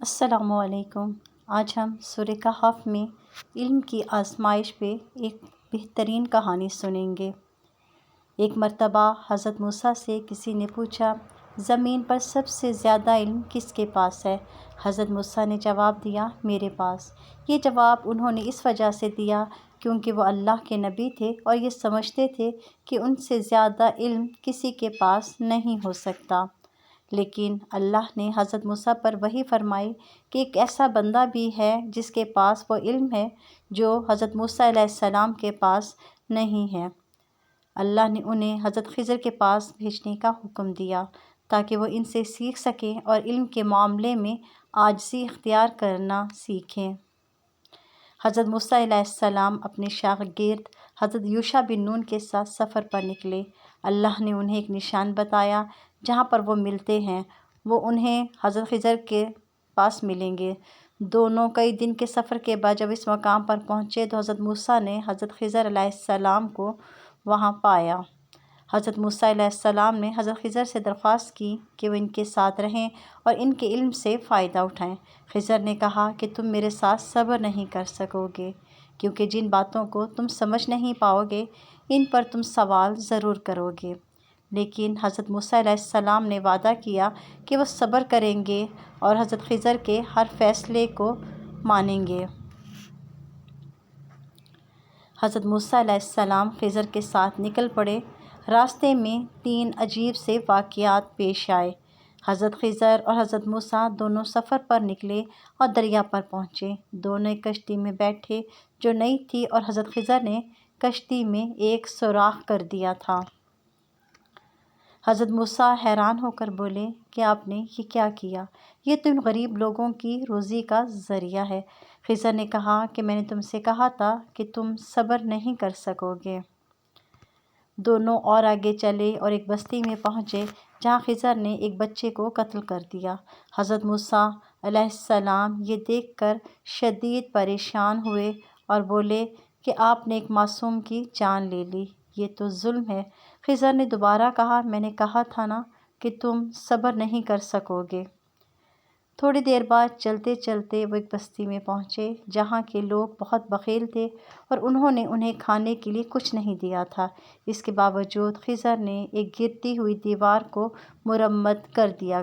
السلام علیکم۔ آج ہم سورہ کہف میں علم کی آزمائش پہ ایک بہترین کہانی سنیں گے۔ ایک مرتبہ حضرت موسیٰ سے کسی نے پوچھا، زمین پر سب سے زیادہ علم کس کے پاس ہے؟ حضرت موسیٰ نے جواب دیا، میرے پاس۔ یہ جواب انہوں نے اس وجہ سے دیا کیونکہ وہ اللہ کے نبی تھے اور یہ سمجھتے تھے کہ ان سے زیادہ علم کسی کے پاس نہیں ہو سکتا۔ لیکن اللہ نے حضرت موسیٰ پر وحی فرمائی کہ ایک ایسا بندہ بھی ہے جس کے پاس وہ علم ہے جو حضرت موسیٰ علیہ السلام کے پاس نہیں ہے۔ اللہ نے انہیں حضرت خضر کے پاس بھیجنے کا حکم دیا تاکہ وہ ان سے سیکھ سکیں اور علم کے معاملے میں عاجزی اختیار کرنا سیکھیں۔ حضرت موسیٰ علیہ السلام اپنے شاگرد حضرت یوشع بن نون کے ساتھ سفر پر نکلے۔ اللہ نے انہیں ایک نشان بتایا، جہاں پر وہ ملتے ہیں وہ انہیں حضرت خضر کے پاس ملیں گے۔ دونوں کئی دن کے سفر کے بعد جب اس مقام پر پہنچے تو حضرت موسیٰ نے حضرت خضر علیہ السلام کو وہاں پایا۔ حضرت موسیٰ علیہ السلام نے حضرت خضر سے درخواست کی کہ وہ ان کے ساتھ رہیں اور ان کے علم سے فائدہ اٹھائیں۔ خضر نے کہا کہ تم میرے ساتھ صبر نہیں کر سکو گے، کیونکہ جن باتوں کو تم سمجھ نہیں پاؤ گے ان پر تم سوال ضرور کرو گے۔ لیکن حضرت موسیٰ علیہ السلام نے وعدہ کیا کہ وہ صبر کریں گے اور حضرت خضر کے ہر فیصلے کو مانیں گے۔ حضرت موسیٰ علیہ السلام خضر کے ساتھ نکل پڑے۔ راستے میں 3 عجیب سے واقعات پیش آئے۔ حضرت خضر اور حضرت موسیٰ دونوں سفر پر نکلے اور دریا پر پہنچے۔ دونوں ایک کشتی میں بیٹھے جو نئی تھی اور حضرت خضر نے کشتی میں ایک سوراخ کر دیا تھا۔ حضرت موسیٰ حیران ہو کر بولے کہ آپ نے یہ کیا کیا؟ یہ تو ان غریب لوگوں کی روزی کا ذریعہ ہے۔ خضر نے کہا کہ میں نے تم سے کہا تھا کہ تم صبر نہیں کر سکو گے۔ دونوں اور آگے چلے اور ایک بستی میں پہنچے جہاں خضر نے ایک بچے کو قتل کر دیا۔ حضرت موسیٰ علیہ السلام یہ دیکھ کر شدید پریشان ہوئے اور بولے کہ آپ نے ایک معصوم کی جان لے لی، یہ تو ظلم ہے۔ خضر نے دوبارہ کہا، میں نے کہا تھا نا کہ تم صبر نہیں کر سکو گے۔ تھوڑی دیر بعد چلتے چلتے وہ ایک بستی میں پہنچے جہاں کے لوگ بہت بخیل تھے اور انہوں نے انہیں کھانے کے لیے کچھ نہیں دیا تھا۔ اس کے باوجود خضر نے ایک گرتی ہوئی دیوار کو مرمت کر دیا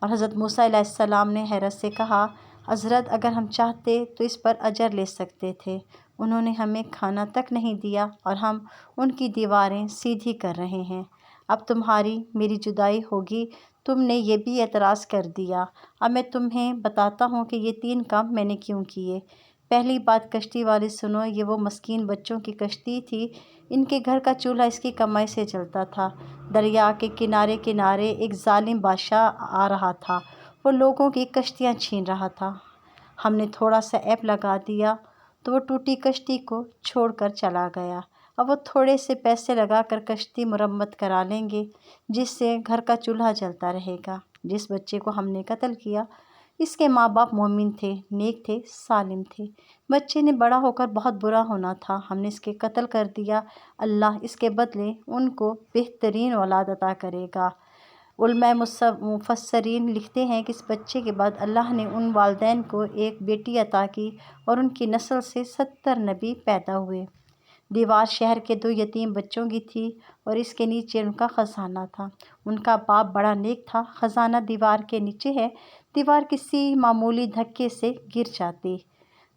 اور حضرت موسیٰ علیہ السلام نے حیرت سے کہا، حضرت اگر ہم چاہتے تو اس پر اجر لے سکتے تھے۔ انہوں نے ہمیں کھانا تک نہیں دیا اور ہم ان کی دیواریں سیدھی کر رہے ہیں۔ اب تمہاری میری جدائی ہوگی، تم نے یہ بھی اعتراض کر دیا۔ اب میں تمہیں بتاتا ہوں کہ یہ 3 کام میں نے کیوں کیے۔ پہلی بات، کشتی والے سنو، یہ وہ مسکین بچوں کی کشتی تھی۔ ان کے گھر کا چولہا اس کی کمائی سے چلتا تھا۔ دریا کے کنارے کنارے ایک ظالم بادشاہ آ رہا تھا، وہ لوگوں کی کشتیاں چھین رہا تھا۔ ہم نے تھوڑا سا ایپ لگا دیا تو وہ ٹوٹی کشتی کو چھوڑ کر چلا گیا۔ اب وہ تھوڑے سے پیسے لگا کر کشتی مرمت کرا لیں گے جس سے گھر کا چولہا جلتا رہے گا۔ جس بچے کو ہم نے قتل کیا اس کے ماں باپ مومن تھے، نیک تھے، سالم تھے۔ بچے نے بڑا ہو کر بہت برا ہونا تھا، ہم نے اس کے قتل کر دیا۔ اللہ اس کے بدلے ان کو بہترین اولاد عطا کرے گا۔ علماء مفسرین لکھتے ہیں کہ اس بچے کے بعد اللہ نے ان والدین کو ایک بیٹی عطا کی اور ان کی نسل سے 70 نبی پیدا ہوئے۔ دیوار شہر کے 2 یتیم بچوں کی تھی اور اس کے نیچے ان کا خزانہ تھا۔ ان کا باپ بڑا نیک تھا۔ خزانہ دیوار کے نیچے ہے، دیوار کسی معمولی دھکے سے گر جاتی۔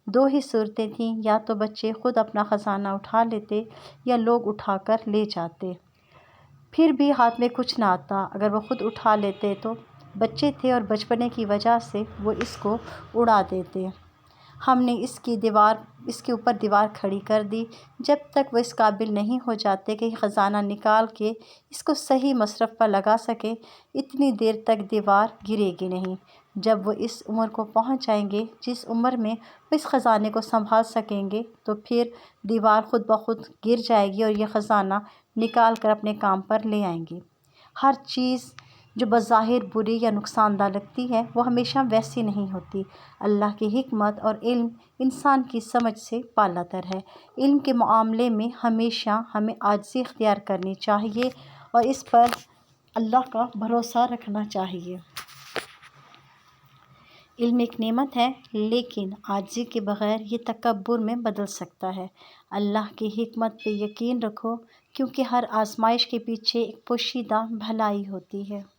2 ہی صورتیں تھیں، یا تو بچے خود اپنا خزانہ اٹھا لیتے یا لوگ اٹھا کر لے جاتے۔ پھر بھی ہاتھ میں کچھ نہ آتا اگر وہ خود اٹھا لیتے تو۔ بچے تھے اور بچپنے کی وجہ سے وہ اس کو اڑا دیتے۔ ہم نے اس کے اوپر دیوار کھڑی کر دی جب تک وہ اس قابل نہیں ہو جاتے کہ خزانہ نکال کے اس کو صحیح مصرف پر لگا سکیں، اتنی دیر تک دیوار گرے گی نہیں۔ جب وہ اس عمر کو پہنچ جائیں گے جس عمر میں وہ اس خزانے کو سنبھال سکیں گے تو پھر دیوار خود بخود گر جائے گی اور یہ خزانہ نکال کر اپنے کام پر لے آئیں گے۔ ہر چیز جو بظاہر بری یا نقصان دہ لگتی ہے وہ ہمیشہ ویسی نہیں ہوتی۔ اللہ کی حکمت اور علم انسان کی سمجھ سے بالا تر ہے۔ علم کے معاملے میں ہمیشہ ہمیں عاجزی اختیار کرنی چاہیے اور اس پر اللہ کا بھروسہ رکھنا چاہیے۔ علم ایک نعمت ہے، لیکن عاجزی کے بغیر یہ تکبر میں بدل سکتا ہے۔ اللہ کی حکمت پہ یقین رکھو، کیونکہ ہر آزمائش کے پیچھے ایک پوشیدہ بھلائی ہوتی ہے۔